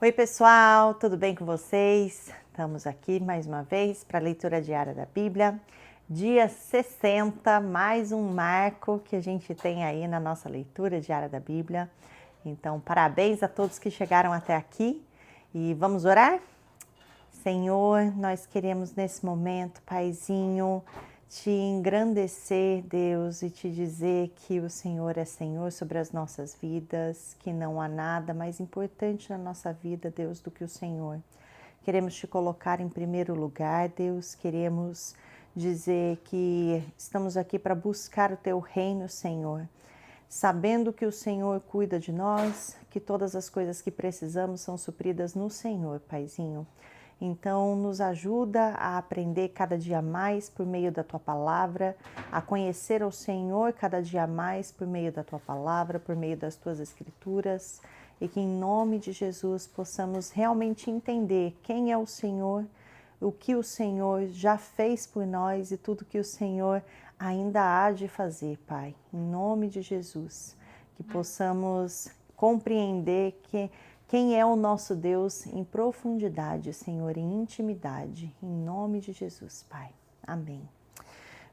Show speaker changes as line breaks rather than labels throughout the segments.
Oi pessoal, tudo bem com vocês? Estamos aqui mais uma vez para a leitura diária da Bíblia, dia 60, mais um marco que a gente tem aí na nossa leitura diária da Bíblia. Então, parabéns a todos que chegaram até aqui e vamos orar? Senhor, nós queremos nesse momento, Paizinho, te engrandecer, Deus, e te dizer que o Senhor é Senhor sobre as nossas vidas, que não há nada mais importante na nossa vida, Deus, do que o Senhor. Queremos te colocar em primeiro lugar, Deus, queremos dizer que estamos aqui para buscar o teu reino, Senhor, sabendo que o Senhor cuida de nós, que todas as coisas que precisamos são supridas no Senhor, Paizinho. Então, nos ajuda a aprender cada dia mais por meio da Tua Palavra, a conhecer o Senhor cada dia mais por meio da Tua Palavra, por meio das Tuas Escrituras, e que em nome de Jesus possamos realmente entender quem é o Senhor, o que o Senhor já fez por nós e tudo que o Senhor ainda há de fazer, Pai. Em nome de Jesus, que possamos compreender quem é o nosso Deus em profundidade, Senhor, em intimidade, em nome de Jesus, Pai. Amém.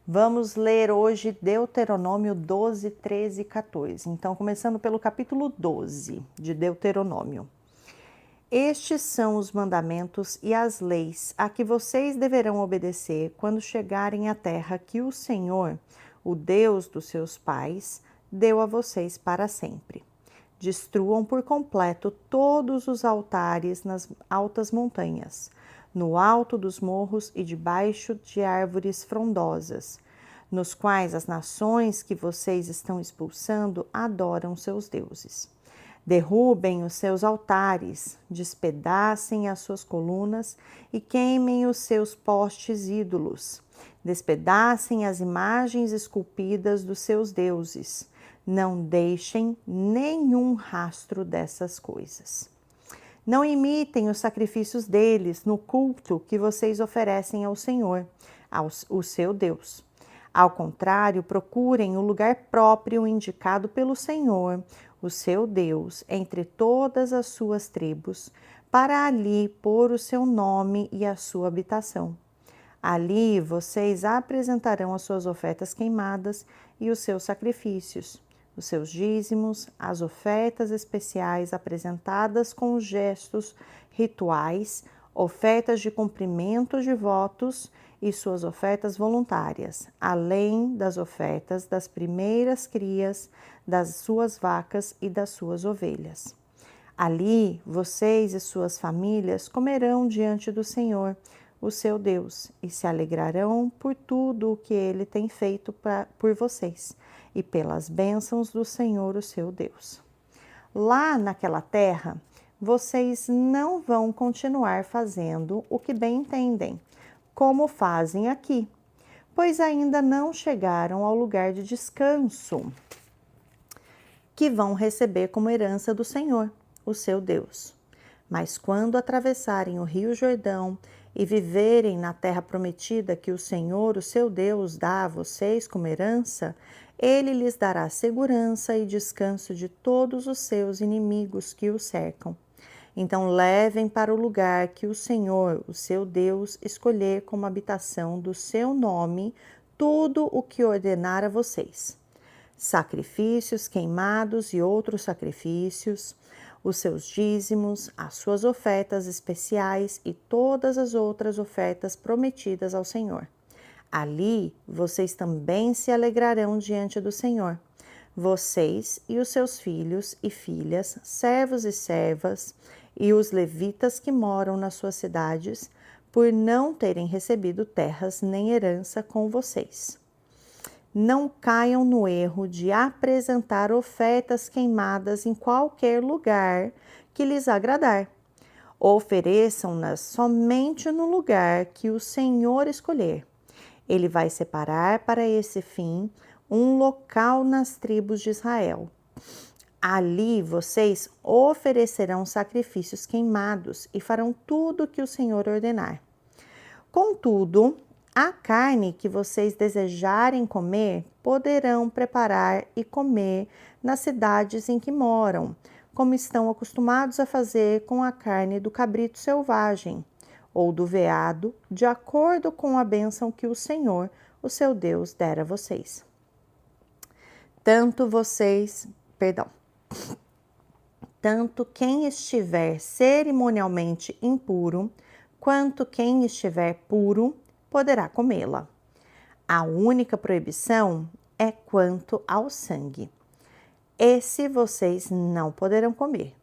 Vamos ler hoje Deuteronômio 12, 13 e 14. Então, começando pelo capítulo 12 de Deuteronômio. Estes são os mandamentos e as leis a que vocês deverão obedecer quando chegarem à terra que o Senhor, o Deus dos seus pais, deu a vocês para sempre. Destruam por completo todos os altares nas altas montanhas, no alto dos morros e debaixo de árvores frondosas, nos quais as nações que vocês estão expulsando adoram seus deuses. Derrubem os seus altares, despedacem as suas colunas e queimem os seus postes ídolos. Despedacem as imagens esculpidas dos seus deuses. Não deixem nenhum rastro dessas coisas. Não imitem os sacrifícios deles no culto que vocês oferecem ao Senhor, o seu Deus. Ao contrário, procurem o lugar próprio indicado pelo Senhor, o seu Deus, entre todas as suas tribos, para ali pôr o seu nome e a sua habitação. Ali vocês apresentarão as suas ofertas queimadas e os seus sacrifícios, os seus dízimos, as ofertas especiais apresentadas com gestos rituais, ofertas de cumprimento de votos e suas ofertas voluntárias, além das ofertas das primeiras crias das suas vacas e das suas ovelhas. Ali vocês e suas famílias comerão diante do Senhor, o seu Deus, e se alegrarão por tudo o que ele tem feito por vocês e pelas bênçãos do Senhor, o seu Deus. Lá naquela terra, vocês não vão continuar fazendo o que bem entendem, como fazem aqui, pois ainda não chegaram ao lugar de descanso que vão receber como herança do Senhor, o seu Deus. Mas quando atravessarem o rio Jordão e viverem na terra prometida que o Senhor, o seu Deus, dá a vocês como herança, ele lhes dará segurança e descanso de todos os seus inimigos que o cercam. Então levem para o lugar que o Senhor, o seu Deus, escolher como habitação do seu nome tudo o que ordenar a vocês. Sacrifícios queimados e outros sacrifícios, os seus dízimos, as suas ofertas especiais e todas as outras ofertas prometidas ao Senhor. Ali vocês também se alegrarão diante do Senhor, vocês e os seus filhos e filhas, servos e servas, e os levitas que moram nas suas cidades, por não terem recebido terras nem herança com vocês. Não caiam no erro de apresentar ofertas queimadas em qualquer lugar que lhes agradar. Ofereçam-nas somente no lugar que o Senhor escolher. Ele vai separar para esse fim um local nas tribos de Israel. Ali vocês oferecerão sacrifícios queimados e farão tudo o que o Senhor ordenar. Contudo, a carne que vocês desejarem comer, poderão preparar e comer nas cidades em que moram, como estão acostumados a fazer com a carne do cabrito selvagem ou do veado, de acordo com a bênção que o Senhor, o seu Deus, dera a vocês. Tanto quem estiver cerimonialmente impuro, quanto quem estiver puro, poderá comê-la. A única proibição é quanto ao sangue. Esse vocês não poderão comer.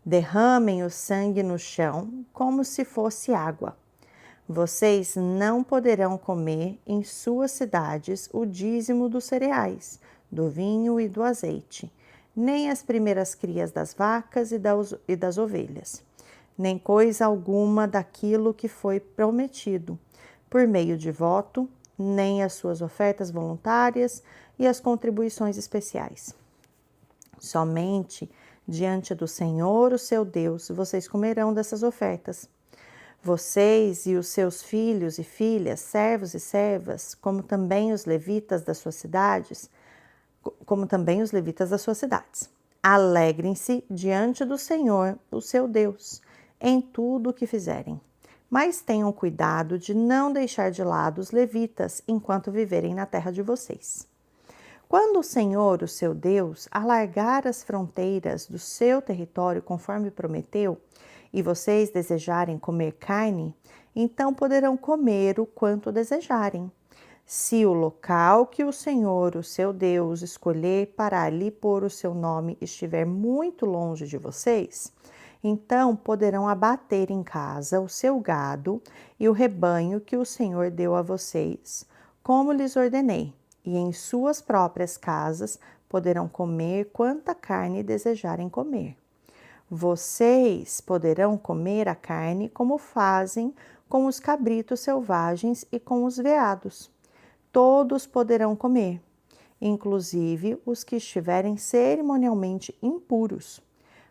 Derramem o sangue no chão como se fosse água. Vocês não poderão comer em suas cidades o dízimo dos cereais, do vinho e do azeite, nem as primeiras crias das vacas e das ovelhas, nem coisa alguma daquilo que foi prometido, por meio de voto, nem as suas ofertas voluntárias e as contribuições especiais. Somente diante do Senhor, o seu Deus, vocês comerão dessas ofertas. Vocês e os seus filhos e filhas, servos e servas, como também os levitas das suas cidades, Alegrem-se diante do Senhor, o seu Deus, em tudo o que fizerem. Mas tenham cuidado de não deixar de lado os levitas enquanto viverem na terra de vocês. Quando o Senhor, o seu Deus, alargar as fronteiras do seu território conforme prometeu, e vocês desejarem comer carne, então poderão comer o quanto desejarem. Se o local que o Senhor, o seu Deus, escolher para ali pôr o seu nome estiver muito longe de vocês, então poderão abater em casa o seu gado e o rebanho que o Senhor deu a vocês, como lhes ordenei, e em suas próprias casas poderão comer quanta carne desejarem comer. Vocês poderão comer a carne como fazem com os cabritos selvagens e com os veados. Todos poderão comer, inclusive os que estiverem cerimonialmente impuros.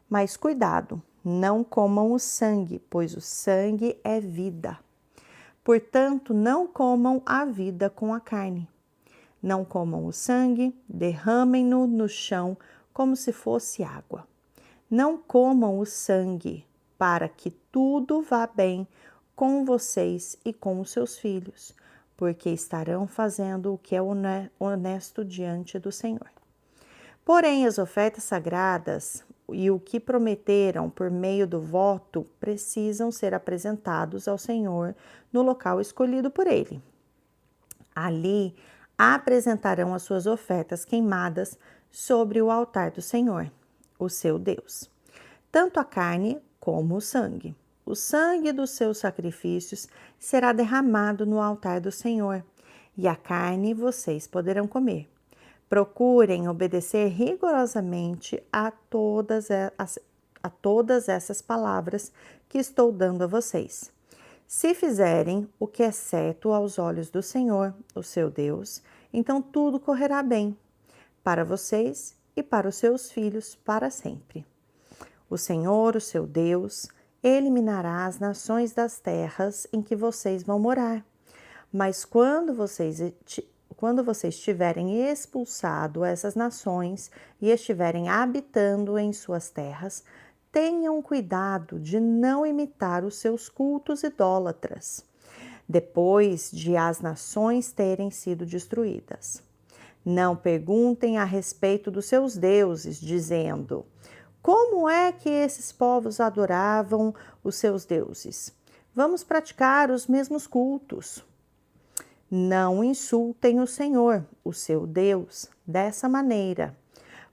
Mas cuidado, não comam o sangue, pois o sangue é vida. Portanto, não comam a vida com a carne. Não comam o sangue, derramem-no no chão como se fosse água. Não comam o sangue, para que tudo vá bem com vocês e com os seus filhos, porque estarão fazendo o que é honesto diante do Senhor. Porém, as ofertas sagradas e o que prometeram por meio do voto precisam ser apresentados ao Senhor no local escolhido por Ele. Ali apresentarão as suas ofertas queimadas sobre o altar do Senhor, o seu Deus, tanto a carne como o sangue. O sangue dos seus sacrifícios será derramado no altar do Senhor, e a carne vocês poderão comer. Procurem obedecer rigorosamente a todas essas palavras que estou dando a vocês. Se fizerem o que é certo aos olhos do Senhor, o seu Deus, então tudo correrá bem para vocês e para os seus filhos para sempre. O Senhor, o seu Deus, eliminará as nações das terras em que vocês vão morar. Mas quando vocês tiverem expulsado essas nações e estiverem habitando em suas terras, tenham cuidado de não imitar os seus cultos idólatras, depois de as nações terem sido destruídas. Não perguntem a respeito dos seus deuses, dizendo: como é que esses povos adoravam os seus deuses? Vamos praticar os mesmos cultos. Não insultem o Senhor, o seu Deus, dessa maneira,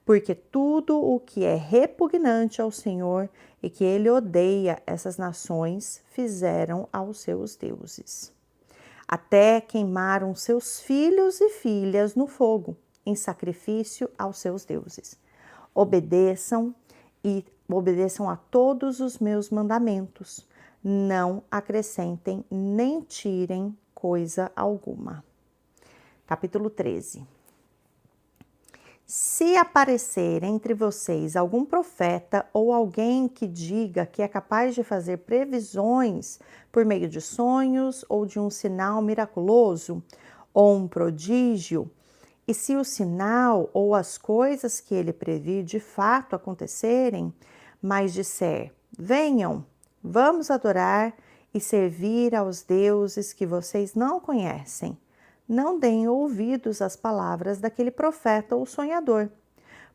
porque tudo o que é repugnante ao Senhor e que ele odeia, essas nações fizeram aos seus deuses. Até queimaram seus filhos e filhas no fogo, em sacrifício aos seus deuses. Obedeçam a todos os meus mandamentos. Não acrescentem nem tirem coisa alguma. Capítulo 13. Se aparecer entre vocês algum profeta ou alguém que diga que é capaz de fazer previsões por meio de sonhos ou de um sinal miraculoso ou um prodígio, E se o sinal ou as coisas que ele previu de fato acontecerem, mas disser: venham, vamos adorar e servir aos deuses que vocês não conhecem, não deem ouvidos às palavras daquele profeta ou sonhador,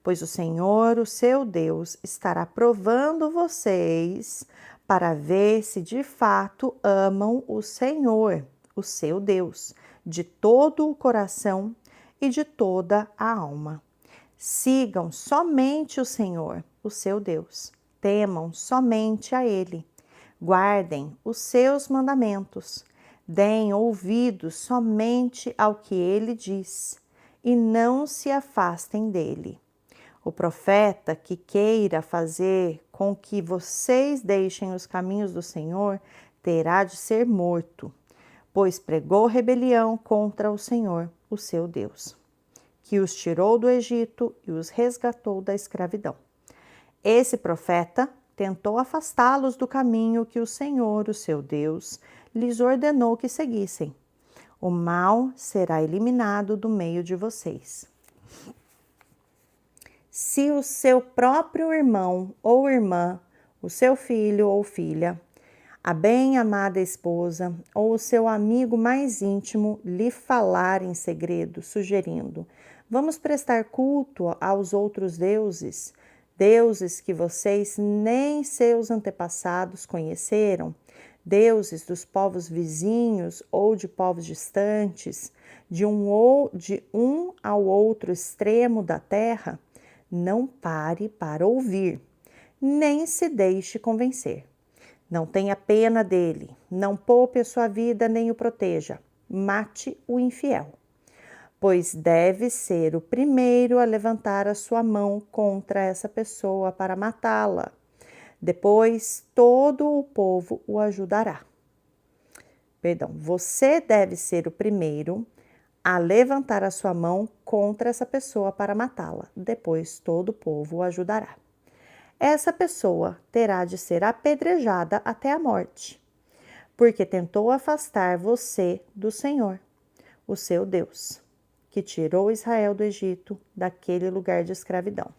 pois o Senhor, o seu Deus, estará provando vocês para ver se de fato amam o Senhor, o seu Deus, de todo o coração e de toda a alma. Sigam somente o Senhor, o seu Deus. Temam somente a Ele. Guardem os seus mandamentos. Deem ouvidos somente ao que Ele diz e não se afastem dele. O profeta que queira fazer com que vocês deixem os caminhos do Senhor terá de ser morto, pois pregou rebelião contra o Senhor, o seu Deus, que os tirou do Egito e os resgatou da escravidão. Esse profeta tentou afastá-los do caminho que o Senhor, o seu Deus, lhes ordenou que seguissem. O mal será eliminado do meio de vocês. Se o seu próprio irmão ou irmã, o seu filho ou filha, a bem-amada esposa ou o seu amigo mais íntimo lhe falar em segredo, sugerindo: vamos prestar culto aos outros deuses, deuses que vocês nem seus antepassados conheceram, deuses dos povos vizinhos ou de povos distantes, de um ao outro extremo da terra, não pare para ouvir, nem se deixe convencer. Não tenha pena dele, não poupe a sua vida nem o proteja, mate o infiel, pois deve ser o primeiro a levantar a sua mão contra essa pessoa para matá-la. Depois todo o povo o ajudará. Você deve ser o primeiro a levantar a sua mão contra essa pessoa para matá-la. Depois todo o povo o ajudará. Essa pessoa terá de ser apedrejada até a morte, porque tentou afastar você do Senhor, o seu Deus, que tirou Israel do Egito, daquele lugar de escravidão.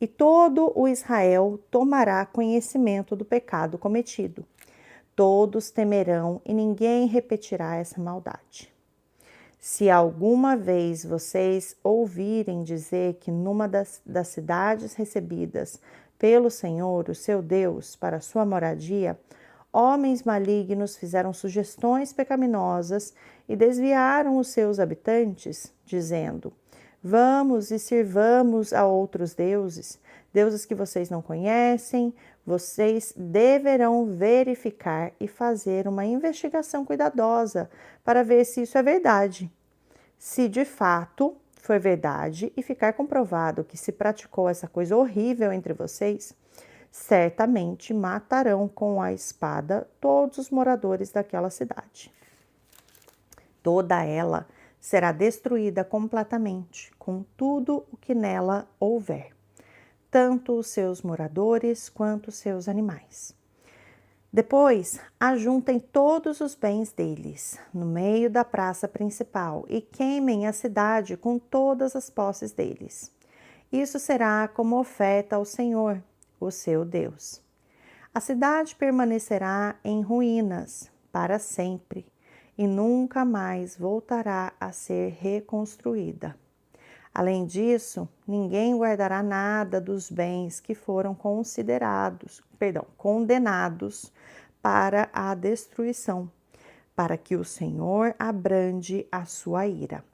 E todo o Israel tomará conhecimento do pecado cometido. Todos temerão e ninguém repetirá essa maldade. Se alguma vez vocês ouvirem dizer que numa das cidades recebidas pelo Senhor, o seu Deus, para sua moradia, homens malignos fizeram sugestões pecaminosas e desviaram os seus habitantes, dizendo: vamos e sirvamos a outros deuses, deuses que vocês não conhecem, vocês deverão verificar e fazer uma investigação cuidadosa para ver se isso é verdade. Se de fato for verdade e ficar comprovado que se praticou essa coisa horrível entre vocês, certamente matarão com a espada todos os moradores daquela cidade. Toda ela será destruída completamente, com tudo o que nela houver, tanto os seus moradores quanto os seus animais. Depois, ajuntem todos os bens deles no meio da praça principal e queimem a cidade com todas as posses deles. Isso será como oferta ao Senhor, o seu Deus. A cidade permanecerá em ruínas para sempre e nunca mais voltará a ser reconstruída. Além disso, ninguém guardará nada dos bens que foram condenados para a destruição, para que o Senhor abrande a sua ira.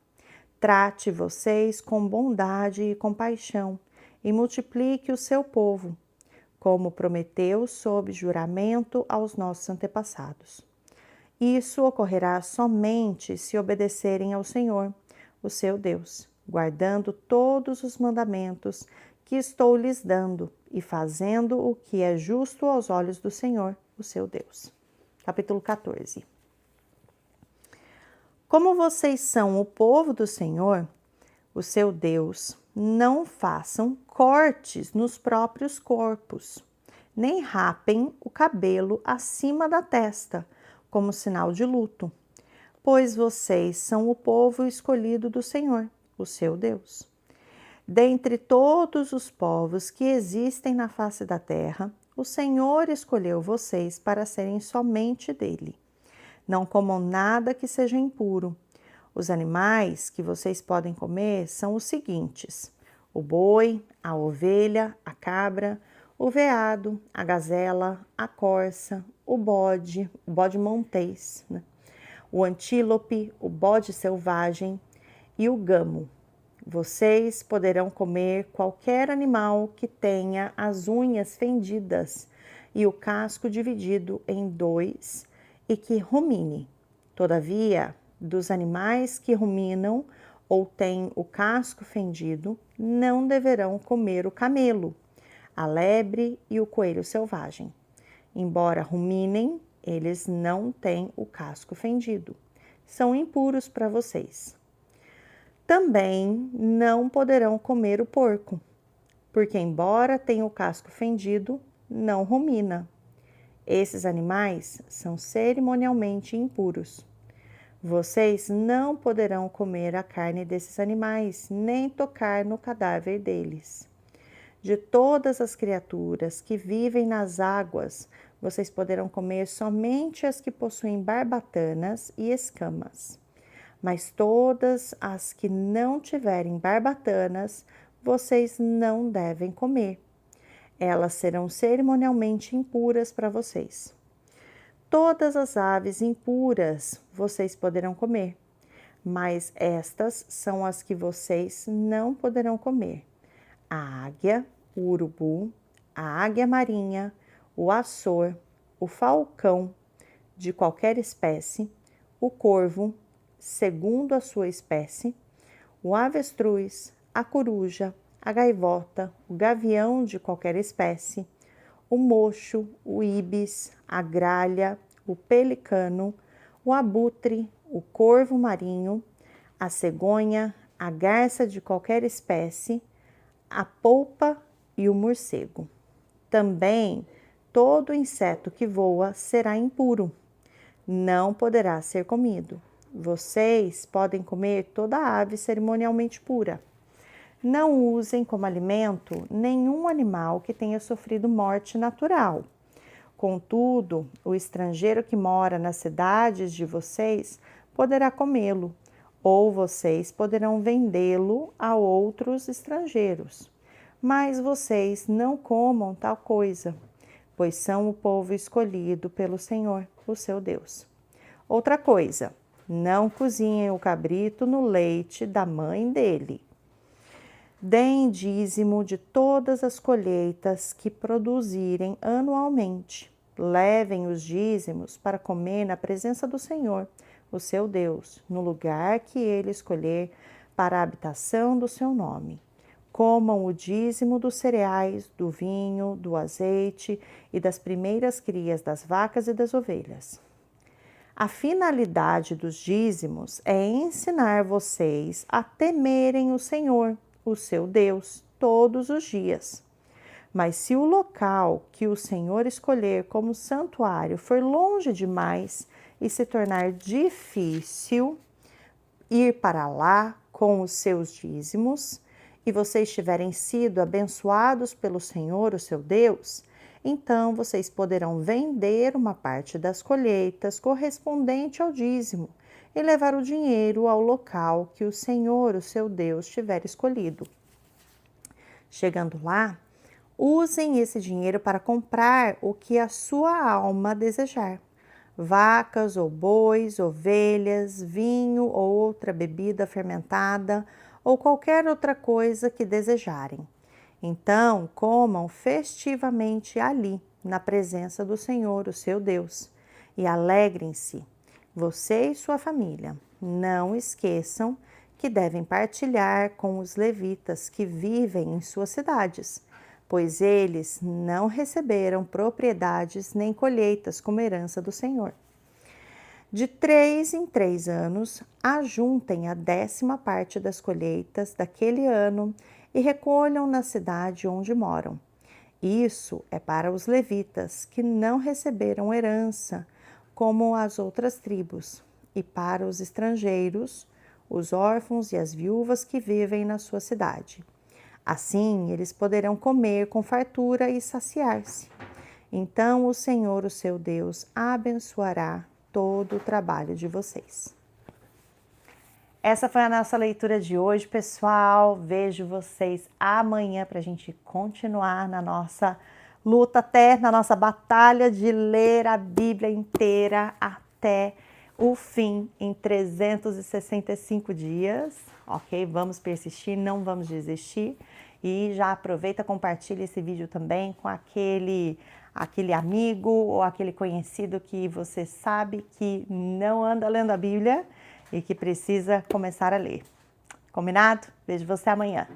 Trate vocês com bondade e compaixão e multiplique o seu povo, como prometeu sob juramento aos nossos antepassados. Isso ocorrerá somente se obedecerem ao Senhor, o seu Deus, guardando todos os mandamentos que estou lhes dando e fazendo o que é justo aos olhos do Senhor, o seu Deus. Capítulo 14. Como vocês são o povo do Senhor, o seu Deus, não façam cortes nos próprios corpos, nem rapem o cabelo acima da testa, como sinal de luto, pois vocês são o povo escolhido do Senhor, o seu Deus. Dentre todos os povos que existem na face da terra, o Senhor escolheu vocês para serem somente dele. Não comam nada que seja impuro. Os animais que vocês podem comer são os seguintes: o boi, a ovelha, a cabra, o veado, a gazela, a corça, o bode montês, né? O antílope, o bode selvagem e o gamo. Vocês poderão comer qualquer animal que tenha as unhas fendidas e o casco dividido em dois e que rumine. Todavia, dos animais que ruminam ou têm o casco fendido, não deverão comer o camelo, a lebre e o coelho selvagem. Embora ruminem, eles não têm o casco fendido. São impuros para vocês. Também não poderão comer o porco, porque, embora tenha o casco fendido, não rumina. Esses animais são cerimonialmente impuros. Vocês não poderão comer a carne desses animais, nem tocar no cadáver deles. De todas as criaturas que vivem nas águas, vocês poderão comer somente as que possuem barbatanas e escamas. Mas todas as que não tiverem barbatanas, vocês não devem comer. Elas serão cerimonialmente impuras para vocês. Todas as aves impuras vocês poderão comer, mas estas são as que vocês não poderão comer: a águia, o urubu, a águia marinha, o açor, o falcão de qualquer espécie, o corvo, segundo a sua espécie, o avestruz, a coruja, a gaivota, o gavião de qualquer espécie, o mocho, o ibis, a gralha, o pelicano, o abutre, o corvo marinho, a cegonha, a garça de qualquer espécie, a polpa e o morcego. Também todo inseto que voa será impuro, não poderá ser comido. Vocês podem comer toda ave cerimonialmente pura. Não usem como alimento nenhum animal que tenha sofrido morte natural. Contudo, o estrangeiro que mora nas cidades de vocês poderá comê-lo, ou vocês poderão vendê-lo a outros estrangeiros. Mas vocês não comam tal coisa, pois são o povo escolhido pelo Senhor, o seu Deus. Outra coisa, não cozinhem o cabrito no leite da mãe dele. Deem dízimo de todas as colheitas que produzirem anualmente. Levem os dízimos para comer na presença do Senhor, o seu Deus, no lugar que ele escolher para a habitação do seu nome. Comam o dízimo dos cereais, do vinho, do azeite e das primeiras crias das vacas e das ovelhas. A finalidade dos dízimos é ensinar vocês a temerem o Senhor, o seu Deus, todos os dias. Mas se o local que o Senhor escolher como santuário for longe demais e se tornar difícil ir para lá com os seus dízimos, e vocês tiverem sido abençoados pelo Senhor, o seu Deus, então vocês poderão vender uma parte das colheitas correspondente ao dízimo e levar o dinheiro ao local que o Senhor, o seu Deus, tiver escolhido. Chegando lá, usem esse dinheiro para comprar o que a sua alma desejar: vacas ou bois, ovelhas, vinho ou outra bebida fermentada ou qualquer outra coisa que desejarem. Então, comam festivamente ali, na presença do Senhor, o seu Deus, e alegrem-se, você e sua família. Não esqueçam que devem partilhar com os levitas que vivem em suas cidades, pois eles não receberam propriedades nem colheitas como herança do Senhor. De 3 em 3 anos, ajuntem a 10ª parte das colheitas daquele ano e recolham na cidade onde moram. Isso é para os levitas que não receberam herança, como as outras tribos, e para os estrangeiros, os órfãos e as viúvas que vivem na sua cidade. Assim, eles poderão comer com fartura e saciar-se. Então o Senhor, o seu Deus, abençoará todo o trabalho de vocês. Essa foi a nossa leitura de hoje, pessoal. Vejo vocês amanhã para a gente continuar na nossa luta, até na nossa batalha de ler a Bíblia inteira até o fim, em 365 dias, ok? Vamos persistir, não vamos desistir. E já aproveita, compartilha esse vídeo também com aquele amigo ou aquele conhecido que você sabe que não anda lendo a Bíblia e que precisa começar a ler. Combinado? Vejo você amanhã.